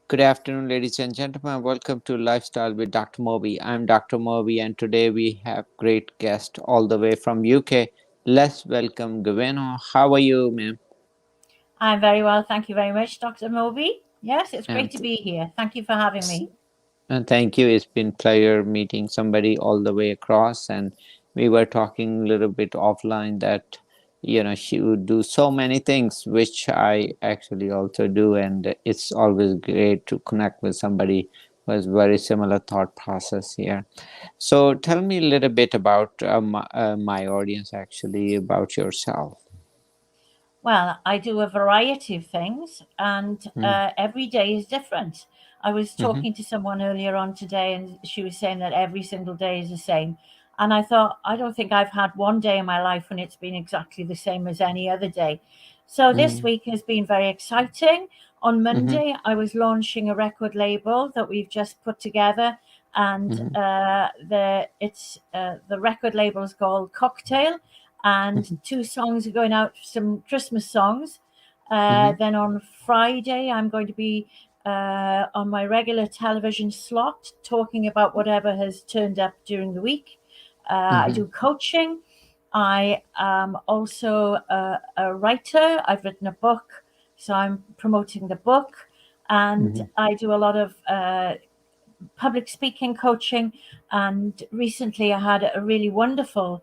Good afternoon, ladies and gentlemen. Welcome to Lifestyle with Dr. Moby. I'm Dr. Moby, and today we have great guest all the way from UK. Let's welcome Gwenno. How are you, ma'am? I'm very well. Thank you very much, Dr. Moby. Yes, it's great And, to be here. Thank you for having me. and thank you. It's been pleasure meeting somebody all the way across. And we were talking a little bit offline that, she would do so many things, which I actually also do. And it's always great to connect with somebody who has very similar thought process here. So tell me a little bit about my audience, actually, about yourself. Well, I do a variety of things, and Mm. every day is different. I was Mm-hmm. talking to someone earlier on today, and she was saying that every single day is the same. And I thought, I don't think I've had one day in my life when it's been exactly the same as any other day. So this week has been very exciting. On Mm-hmm. Monday, I was launching a record label that we've just put together, and Mm-hmm. the record label is called Cocktail, and two songs are going out, some Christmas songs. Mm-hmm. Then on Friday, I'm going to be on my regular television slot talking about whatever has turned up during the week. I Mm-hmm. do coaching. I am also a writer. I've written a book, so I'm promoting the book. And Mm-hmm. I do a lot of public speaking coaching. And recently I had a really wonderful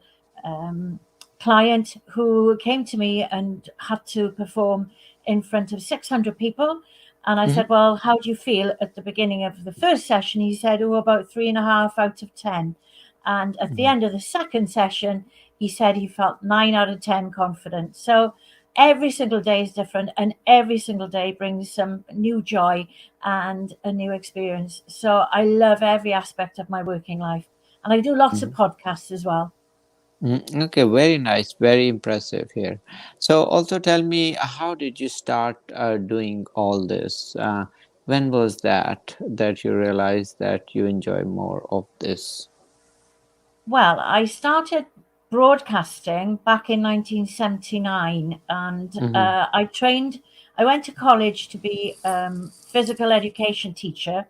client who came to me and had to perform in front of 600 people. And I said, well, how do you feel at the beginning of the first session? He said, oh, about 3.5 out of 10. And at the Mm-hmm. end of the second session, he said he felt 9 out of 10 confident. So every single day is different, and every single day brings some new joy and a new experience. So I love every aspect of my working life. And I do lots of podcasts as well. Okay, very nice, very impressive here. So also tell me, how did you start doing all this? When was that you realized that you enjoy more of this? Well, I started broadcasting back in 1979, and Mm-hmm. I went to college to be physical education teacher,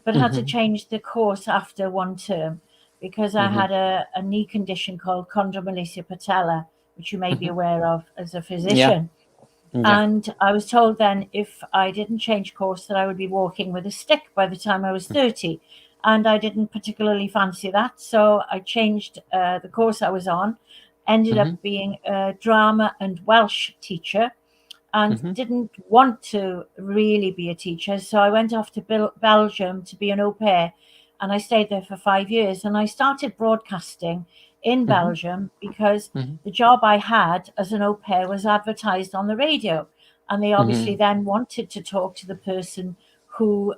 but had to Mm-hmm. change the course after one term because I Mm-hmm. had a knee condition called chondromalacia patella, which you may be Mm-hmm. aware of as a Yeah, physician. yeah. And I was told then if I didn't change course that I would be walking with a stick by the time I was 30. And I didn't particularly fancy that. So I changed the course I was on, ended Mm-hmm. up being a drama and Welsh teacher, and Mm-hmm. didn't want to really be a teacher. So I went off to Belgium to be an au pair, and I stayed there for 5 years. And I started broadcasting in Mm-hmm. Belgium because Mm-hmm. the job I had as an au pair was advertised on the radio. And they obviously Mm-hmm. then wanted to talk to the person who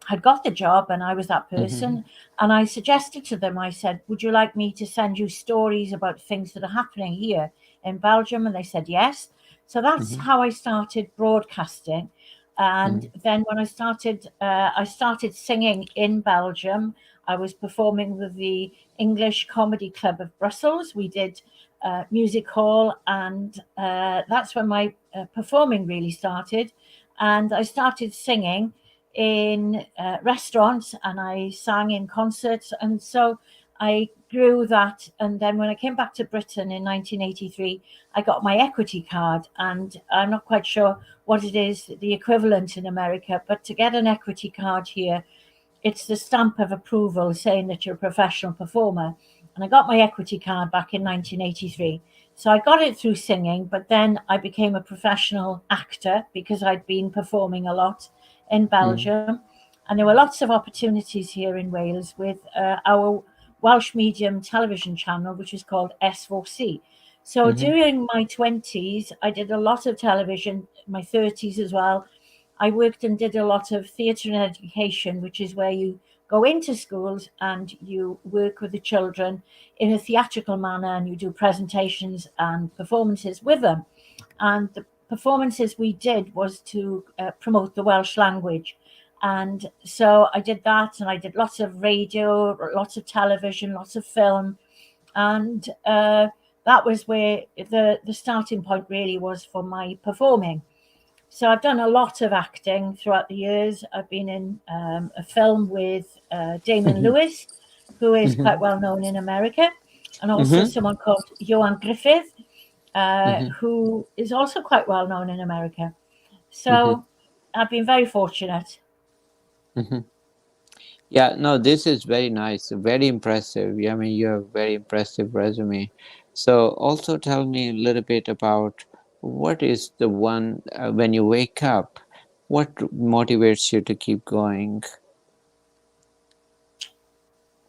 had got the job, and I was that Mm-hmm. person. And I suggested to them, I said, would you like me to send you stories about things that are happening here in Belgium? And they said yes. So that's Mm-hmm. how I started broadcasting. And then when I started singing in Belgium. I was performing with the English Comedy Club of Brussels. We did music hall, and that's when my performing really started. And I started singing in restaurants, and I sang in concerts. And so I grew that. And then when I came back to Britain in 1983, I got my equity card. And I'm not quite sure what it is, the equivalent in America, but to get an equity card here, it's the stamp of approval saying that you're a professional performer. And I got my equity card back in 1983. So I got it through singing, but then I became a professional actor because I'd been performing a lot in Belgium. And there were lots of opportunities here in Wales with our Welsh medium television channel, which is called S4C. So Mhm. during my 20s, I did a lot of television, my 30s as well. I worked and did a lot of theatre and education, which is where you go into schools and you work with the children in a theatrical manner and you do presentations and performances with them. And the performances we did was to promote the Welsh language. And so I did that, and I did lots of radio, lots of television, lots of film, and that was where the starting point really was for my performing. So I've done a lot of acting throughout the years. I've been in a film with Damon Mhm. Lewis, who is quite Mhm. well known in America, and also Mhm. someone called Johan Griffith, Mhm. who is also quite well known in America. Mhm. So I've been very fortunate. Mhm. Yeah, no, this is very nice, very impressive. I mean, you have very impressive resume. So, also tell me a little bit about what is the one when you wake up, what motivates you to keep going?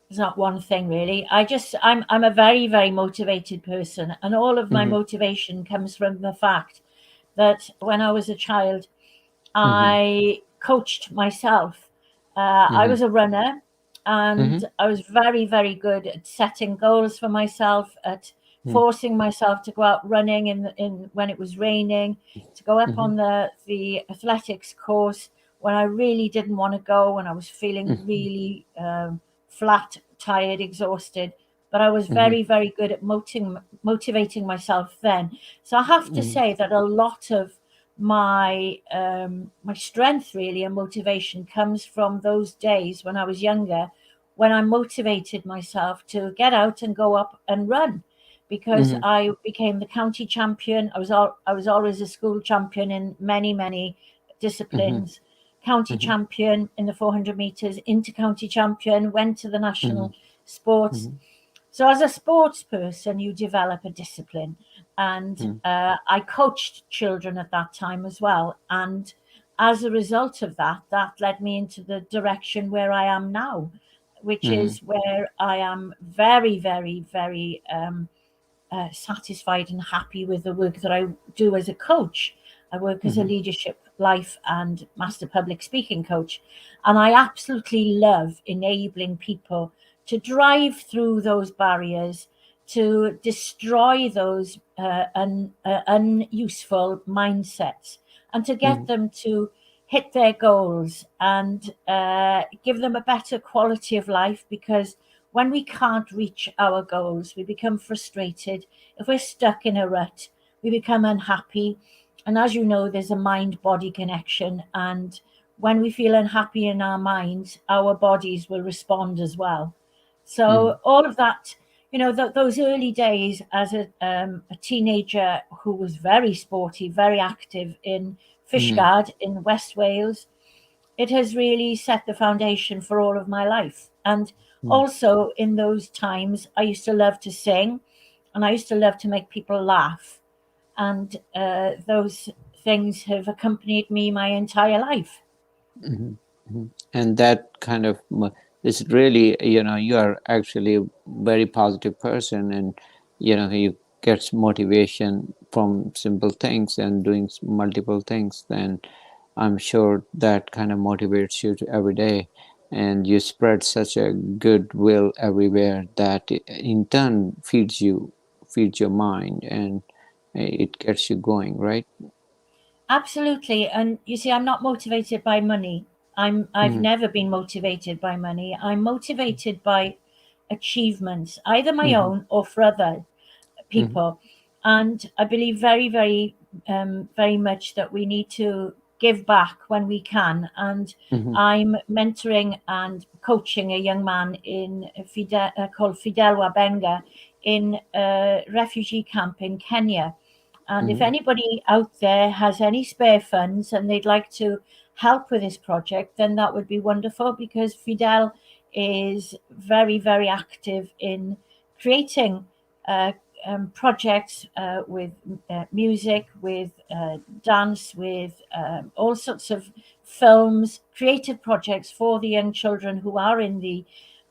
It's not one thing really. I'm a very very motivated person, and all of my Mm-hmm. motivation comes from the fact that when I was a child, Mm-hmm. I coached myself. I Mm-hmm. was a runner, Mm-hmm. and I was very, very good at setting goals for myself, at forcing myself to go out running in when it was raining, to go up Mm-hmm. on the athletics course when I really didn't want to go, when I was feeling really flat, tired, exhausted. But I was Mm-hmm. very, very good at motivating myself then. So I have to Mm-hmm. say that a lot of my strength really and motivation comes from those days when I was younger, when I motivated myself to get out and go up and run, because Mm-hmm. I became the county champion. I was always a school champion in many Mm-hmm. disciplines. County Mm-hmm. champion in the 400 meters, inter-county champion, went to the Mm-hmm. national sports. Mm-hmm. So, as a sports person, you develop a discipline. And I coached children at that time as well. And as a result of that, that led me into the direction where I am now, which Mm-hmm. is where I am very, very, very satisfied and happy with the work that I do as a coach. I work as a Mm-hmm. leadership, life, and master public speaking coach. And I absolutely love enabling people to drive through those barriers, to destroy those unuseful mindsets, and to get Mm-hmm. them to hit their goals and give them a better quality of life, because when we can't reach our goals, we become frustrated. If we're stuck in a rut, we become unhappy. And as you know, there's a mind body connection. And when we feel unhappy in our minds, our bodies will respond as well. Mm-hmm. So, all of that, those early days as a teenager who was very sporty, very active in Mm-hmm. Fishguard in West Wales, it has really set the foundation for all of my life. And also in those times, I used to love to sing, and I used to love to make people laugh. And those things have accompanied me my entire life. Mhm, mhm. And that kind of is really, you are actually a very positive person, and you get motivation from simple things and doing multiple things. Then I'm sure that kind of motivates you to every day, and you spread such a goodwill everywhere that in turn feeds your mind, and it gets you going, right? Absolutely. And you see, I'm not motivated by money. I've Mm-hmm. never been motivated by money. I'm motivated by achievements, either my Mm-hmm. own or for other people. And I believe very much that we need to give back when we can. And Mm-hmm. I'm mentoring and coaching a young man called Fidel Wabenga in a refugee camp in Kenya. And if Mm-hmm. anybody out there has any spare funds and they'd like to help with this project, then that would be wonderful, because Fidel is very, very active in creating uh, projects with music, with dance, with all sorts of films, creative projects for the young children who are in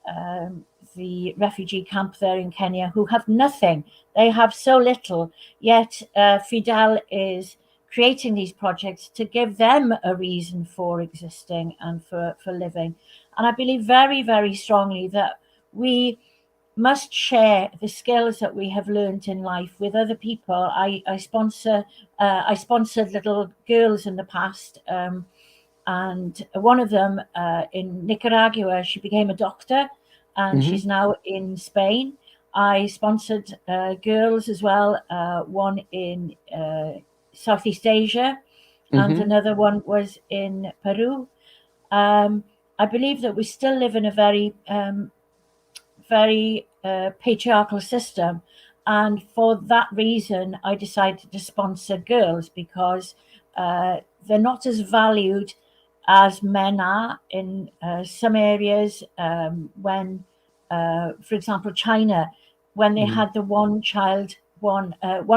um, the refugee camp there in Kenya who have nothing. They have so little, yet Fidel is creating these projects to give them a reason for existing and for living. And I believe very, very strongly that we must share the skills that we have learned in life with other people. I sponsored little girls in the past, and one of them in Nicaragua, she became a doctor, and Mm-hmm. she's now in Spain. I sponsored girls as well, one in Southeast Asia, and Mm-hmm. another one was in Peru. Um, I believe that we still live in a very patriarchal system. And for that reason, I decided to sponsor girls because they're not as valued as men are in some areas. For example, China, when they Mm-hmm. had the one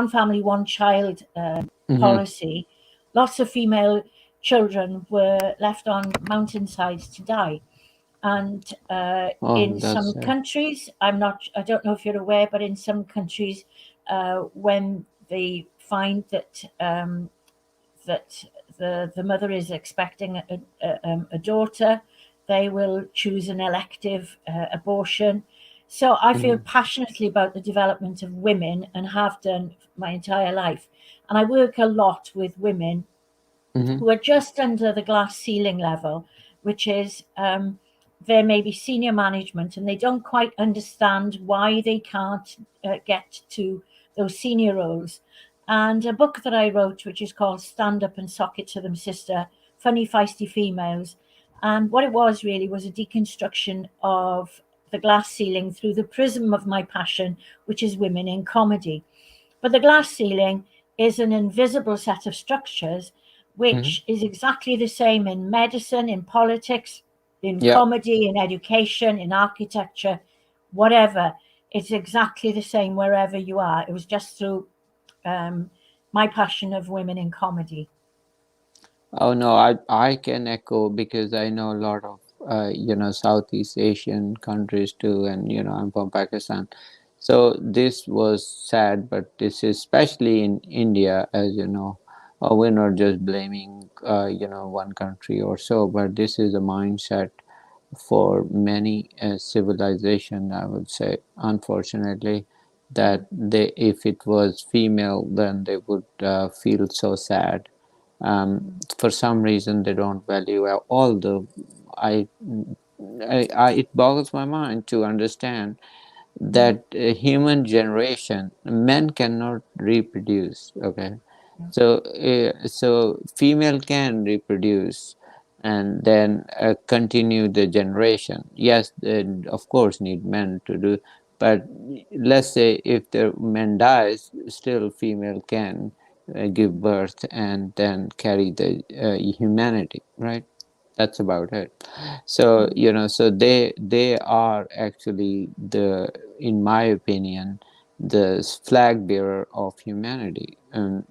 family, one child Mm-hmm. policy, lots of female children were left on mountainsides to die. And Oh, in that's some countries, I don't know if you're aware, but in some countries, when they find that the mother is expecting a daughter, they will choose an elective abortion. So I feel mm-hmm. passionately about the development of women and have done my entire life. And I work a lot with women Mm-hmm. who are just under the glass ceiling level, which is there may be senior management and they don't quite understand why they can't get to those senior roles. And a book that I wrote, which is called Stand Up and Sock It to Them, Sister, Funny Feisty Females. And what it was really was a deconstruction of the glass ceiling through the prism of my passion, which is women in comedy. But the glass ceiling is an invisible set of structures Mm-hmm. which is exactly the same in medicine, in politics, in Yeah. comedy, in education, in architecture, whatever. It's exactly the same wherever you are. It was just through um, my passion of women in comedy. Oh no, I can echo because I know a lot of Southeast Asian countries too, and I'm from Pakistan. So this was sad, but this is especially in India, as you know. We're not just blaming one country or so, but this is a mindset for many civilization, I would say, unfortunately, that they if it was female, then they would feel so sad. For some reason they don't value all the I, it boggles my mind to understand Mm, that human generation men cannot reproduce. Okay, yeah, so female can reproduce and then continue the generation. Yes, of course need men to do, but let's say if the man dies, still female can give birth and then carry the humanity, right? That's about it. So mm, so they are actually the, in my opinion, the flag bearer of humanity, and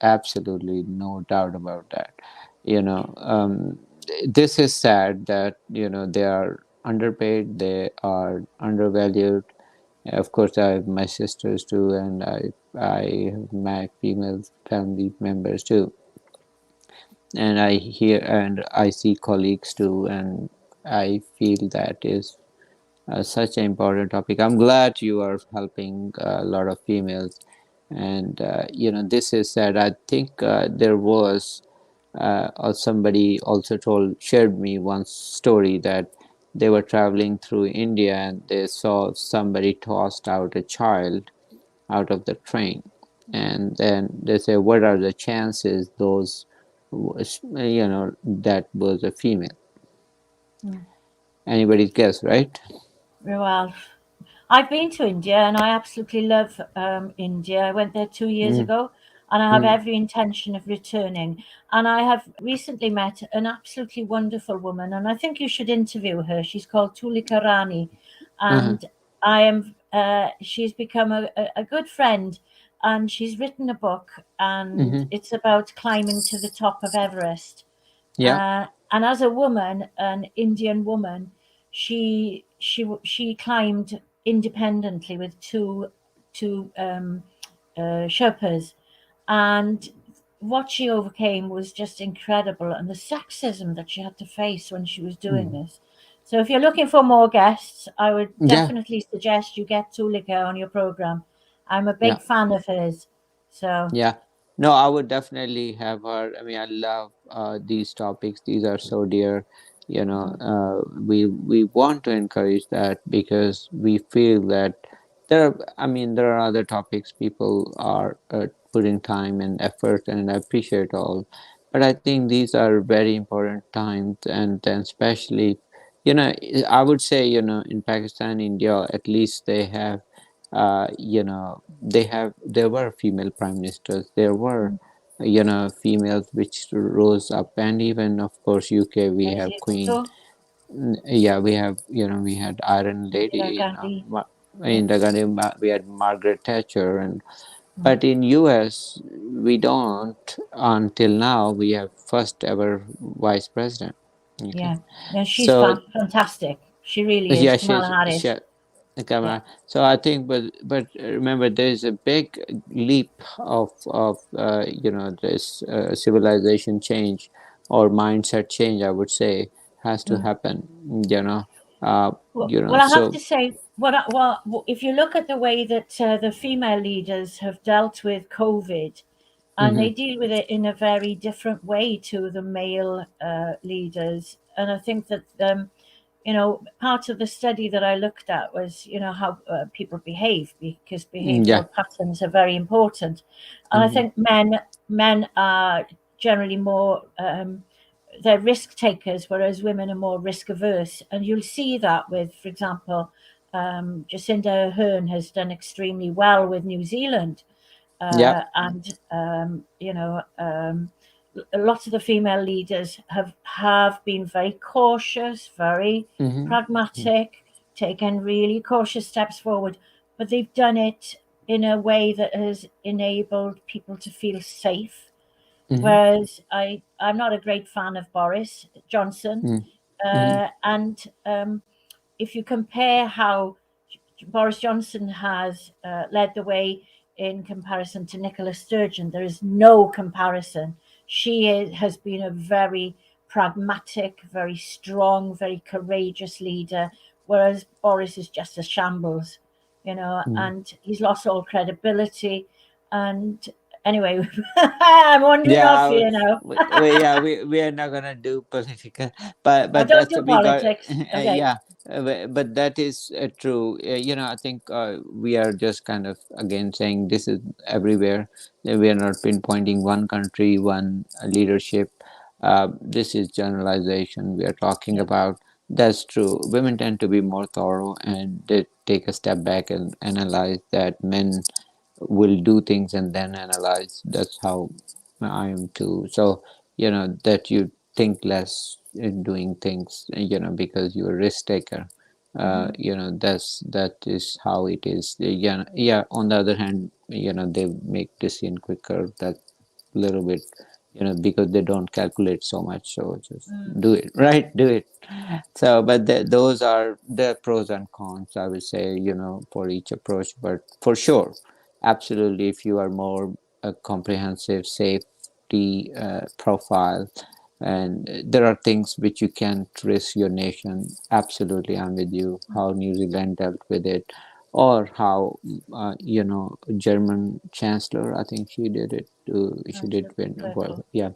absolutely no doubt about that. you know um, this is sad that they are underpaid, they are undervalued. Of course I have my sisters too, and I have my female family members too, and I hear and I see colleagues too, and I feel that is such an important topic. I'm glad you are helping a lot of females, and this is sad. I think there was or somebody also shared me one story that they were traveling through India and they saw somebody tossed out a child out of the train, and then they say, what are the chances those was, that was a female? mm. Anybody's guess, right? Well, I've been to India and I absolutely love India. I went there 2 years Mm, ago and I have mm, every intention of returning. And I have recently met an absolutely wonderful woman, and I think you should interview her. She's called Tulika Rani, uh-huh, and she's become a good friend. And she's written a book, and mm-hmm, it's about climbing to the top of Everest. yeah, And as a woman, an Indian woman, she climbed independently with two Sherpas, and what she overcame was just incredible, and the sexism that she had to face when she was doing Mm. this. So if you're looking for more guests, I would Yeah, definitely suggest you get Tulika on your program. I'm a yeah. big fan of hers. So Yeah, no, I would definitely have her. I mean, I love these topics. These are so dear. mm, We want to encourage that because we feel that there are. I mean, there are other topics people are putting time and effort, and I appreciate all. But I think these are very important times, and then especially, I would say, in Pakistan, India, at least they have there were female prime ministers, there were mm, females which rose up, and even of course UK we have Daisy Queen. Bhutto, Yeah, we have, we had Iron Lady, Indira Gandhi. Yeah. in the Gandhi, we had Margaret Thatcher, and Mm, but in US we don't, until now we have first ever vice president. Okay. yeah. No, she's So fantastic. She really is. yeah, Kamala she Harris. come Yeah. on. So I think, but remember, there is a big leap of this civilization change or mindset change. I would say has to Mm. happen. You know, uh, Well, I have So to say, if you look at the way that the female leaders have dealt with COVID, and hmm they deal with it in a very different way to the male leaders, and I think that part of the study that I looked at was how people behave, because yeah, behavioral patterns are very important, and I hmm think men are generally more they're risk takers, whereas women are more risk averse. And you'll see that with, for example, Jacinda Ardern has done extremely well with New Zealand, yeah, and a lot of the female leaders have been very cautious, very hmm pragmatic, taken really cautious steps forward, but they've done it in a way that has enabled people to feel safe. hmm Whereas I'm not a great fan of Boris Johnson, hmm and if you compare how Boris Johnson has led the way in comparison to Nicola Sturgeon, there is no comparison. Has been a very pragmatic, very strong, very courageous leader, whereas Boris is just a shambles, hmm and he's lost all credibility. And anyway, I'm wandering off Yeah, here now. we are not gonna do political, but Don't that's do we got. politics. Okay. Yeah, but that is true. I think we are just kind of again saying this is everywhere. We are not pinpointing one country, one leadership. This is generalization we are talking Yeah. about. That's true. Women tend to be more thorough, and they take a step back and analyze that men will do things and then analyze. That's how I am too. So, that you think less in doing things, because you're a risk taker. Hmm. That is how it is. Yeah, yeah. On the other hand, they make decision quicker. That little bit, because they don't calculate so much. So just Mm, do it, right? Do it. So, but those are the pros and cons, I would say, for each approach. But for sure, absolutely, if you are more comprehensive safety profile, and there are things which you can't risk your nation. Absolutely, I'm with you. How New Zealand dealt with it, or how German Chancellor, I think she did it. She did Councillor win. Well, Merkel. yeah,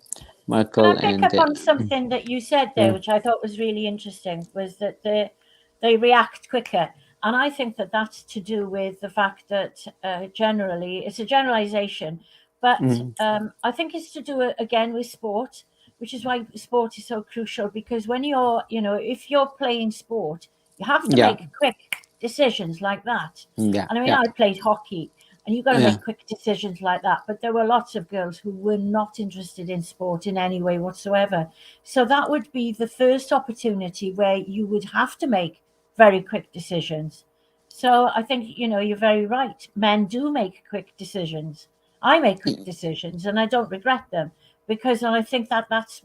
Can I Merkel pick and up on something that you said there, uh, which I thought was really interesting, was that they react quicker. And I think that that's to do with the fact that generally, it's a generalization, but mm, I think it's to do again with sport, which is why sport is so crucial. Because when if you're playing sport, you have to yeah, make quick decisions like that. yeah, And I mean, yeah, I played hockey, and you've got to yeah. make quick decisions like that. But there were lots of girls who were not interested in sport in any way whatsoever. So that would be the first opportunity where you would have to make very quick decisions. So I think, you're very right. Men do make quick decisions. I make quick decisions and I don't regret them, because I think that that's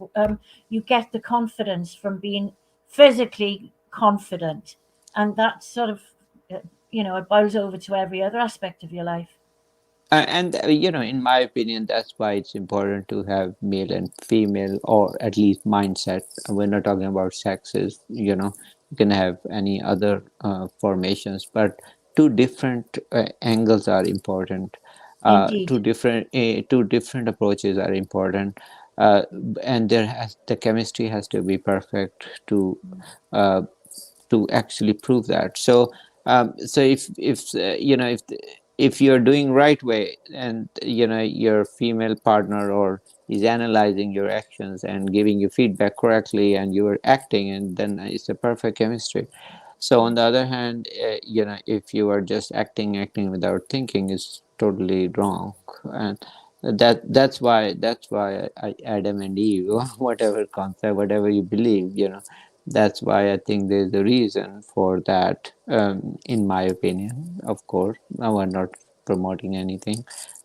you get the confidence from being physically confident, and that sort of, uh, it boils over to every other aspect of your life. And in my opinion, that's why it's important to have male and female, or at least mindset. We're not talking about sexes. You can have any other formations, but two different angles are important. Indeed. Two different approaches are important, uh, and the chemistry has to be perfect uh, to actually prove that. So if you're doing right way, and your female partner or is analyzing your actions and giving you feedback correctly, and you're acting, and then it's a perfect chemistry. So on the other hand, if you are just acting without thinking, is totally wrong. And that's why Adam and Eve, whatever concept, whatever you believe, that's why I think there's a reason for that, in my opinion. Of course, now we're not promoting anything,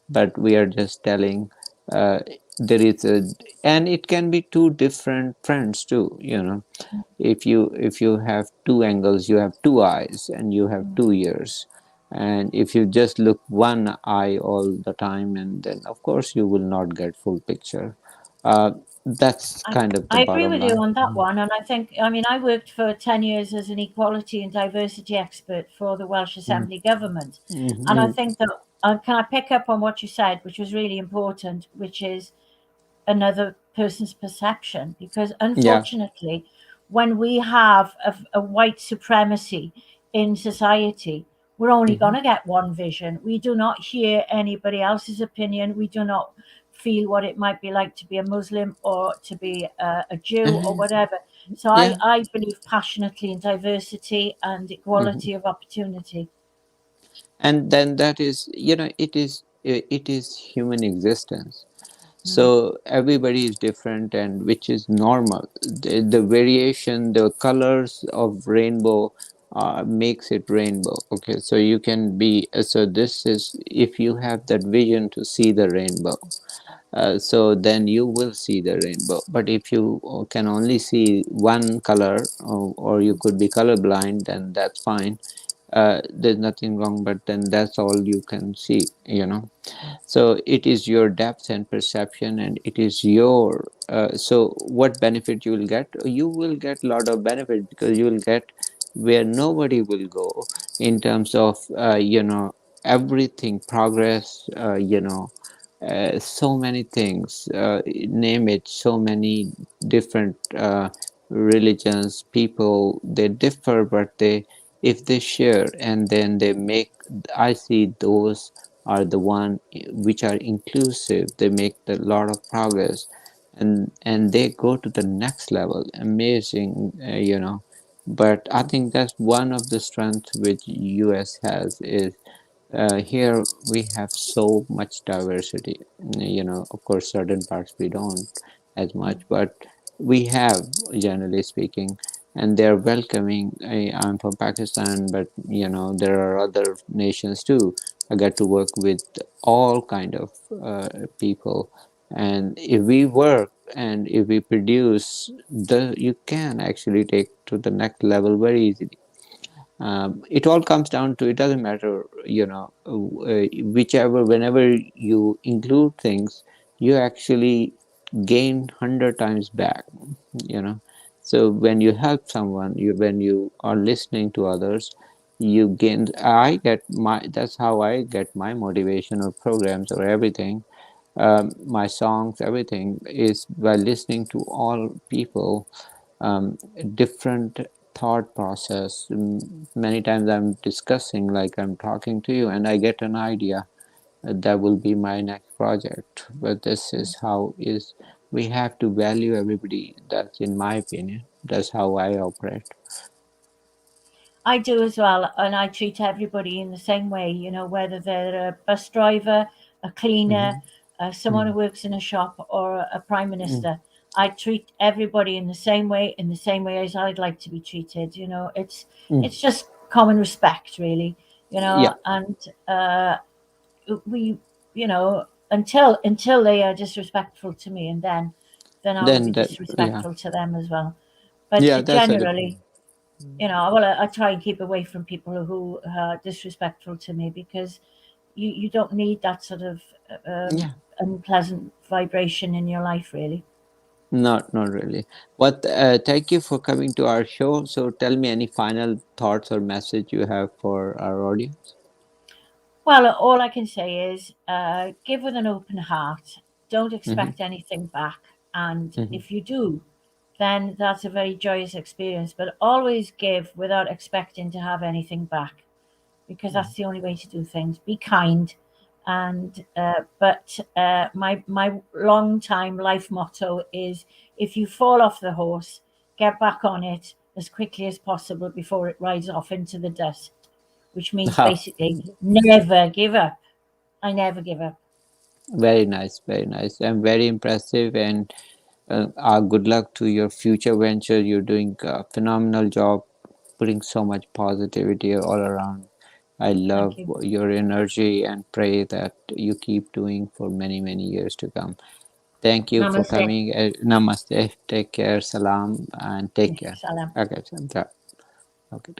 but we are just telling, uh, there is a, and it can be two different friends too. If you have two angles, you have two eyes and you have two ears. And if you just look one eye all the time, and then of course you will not get full picture. That's I, kind of the I agree bottom with you line. on that one. And I worked for 10 years as an equality and diversity expert for the Welsh Mm, Assembly government. And I mm, think that, can I pick up on what you said, which was really important, which is another person's perception? Because yeah. unfortunately, when we have a white supremacy in society, we're only going Mhm, to get one vision. We do not hear anybody else's opinion. We do not feel what it might be like to be a Muslim or to be a Jew or mhm, whatever. So yeah. I believe passionately in diversity and Mhm. equality of opportunity. And then that is, it is human existence. Mm. So everybody is different, and which is normal. The variation, the colors of rainbow makes it rainbow. Okay, so you can be, so this is, if you have that vision to see the rainbow, so then you will see the rainbow. But if you can only see one color, or you could be colorblind, then that's fine. There's nothing wrong, but then that's all you can see. So it is your depth and perception, and it is your, so what benefit you will get? You will get a lot of benefit, because you will get where nobody will go, in terms of everything, progress, so many things, name it, so many different religions, people, they differ, but they, if they share, and then they make, I see those are the one which are inclusive, they make a lot of progress, and they go to the next level, amazing. But I think that's one of the strengths which US has, is here we have so much diversity. Of course, certain parts we don't as much, but we have, generally speaking, and they're welcoming. I'm from Pakistan, but there are other nations too. I get to work with all kind of people, and if we work and if we produce, you can actually take to the next level very easily. It all comes down to, it doesn't matter, whichever, whenever you include things, you actually gain 100 times back. you know so when you help someone, when you are listening to others, you gain. That's how I get my motivational programs or everything. My songs, everything is by listening to all people, um, different thought process. Many times I'm discussing, like I'm talking to you, and I get an idea that will be my next project. But this is how is we have to value everybody. That's in my opinion. That's how I operate. I do as well, and I treat everybody in the same way, whether they're a bus driver, a cleaner, Mm-hmm. someone who Mm-hmm. works in a shop, or a prime minister. I treat everybody in the same way as I'd like to be treated. Mm-hmm. It's just common respect, really. Yeah. And we, until they are disrespectful to me, and then I will be Then that, yeah. disrespectful to them as well. But Yeah, that's a generally, different. I try and keep away from people who are disrespectful to me, because you don't need that sort of Yeah. unpleasant vibration in your life, really. Not really. But thank you for coming to our show. So tell me any final thoughts or message you have for our audience. Well, all I can say is give with an open heart. Don't Mm-hmm, expect anything back. And mm-hmm, if you do, then that's a very joyous experience. But always give without expecting to have anything back, because that's the only way to do things. Be kind. And my long time life motto is, if you fall off the horse, get back on it as quickly as possible before it rides off into the dust, which means mm-hmm. basically never give up. I never give up. Very nice, very nice, and very impressive. And good luck to your future venture. You're doing a phenomenal job, putting so much positivity all around. I love Thank you. your energy and pray that you keep doing for many, many years to come. Thank you for Namaste. coming. Namaste. Take care. Salam and take care. Salam. Okay. Okay.